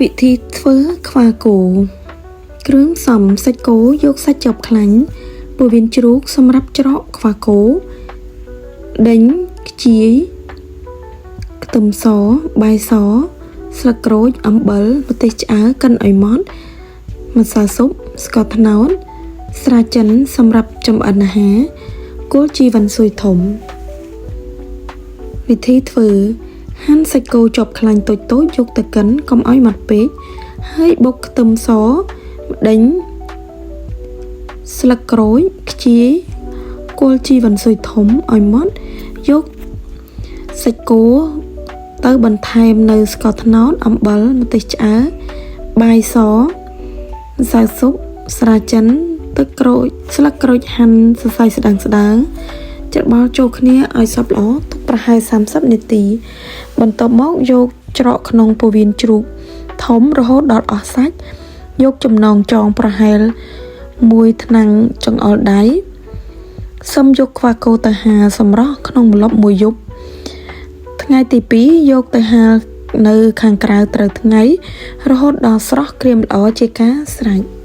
วิธีធ្វើខ្វាគោគ្រឿងផ្សំសាច់គោយកសាច់ចប់ខ្លាញ់ពោះវៀនជ្រូកសម្រាប់ច្រកខ្វាគោដេញខ្ជាយខ្ទឹមសបាយសស្លឹកក្រូចអំបិលម្ទេសឆ្អើរកិនឲ្យម៉ត់ម្សៅស៊ុបស្ករត្នោតស្រាចិនសម្រាប់ចម្អិនអាហារគល់ជីវ៉ាន់ស៊ុយធំវិធីធ្វើហាន់សាច់គោចប់ខ្លាញ់តូចៗយកទៅកិនកុំឲ្យម៉ត់ពេកហើយបុកខ្ទឹមសម្ដេញស្លឹកក្រូចខ្ជាយគល់ជីវ៉ាន់ស៊ុយធំឲ្យម៉ត់យកសាច់គោទៅបន្ថែមនៅស្ករត្នោតអំបិលម្ទេសឆ្អើរបាយសម្សៅស៊ុបស្រាចិនទឹកក្រូចស្លឹកក្រូចហាន់សរសៃស្ដើងច្របល់ចូលគ្នាឲ្យសព្វល្អទុកប្រហែល30នាទីបន្ទាប់មកយកច្រកក្នុងពោះវៀនជ្រូកធំរហូតដល់អស់សាច់យកចំណងចងប្រហែល1ថ្នាំងចង្អុលដៃសឹមយកខ្វាគោទៅហាលសម្រស់ក្នុងម្លប់មួយយប់ថ្ងៃទី2យកទៅហាលនៅខាងក្រៅត្រូវថ្ងៃរហូតដល់ស្រស់ក្រៀមល្អជាការស្រេច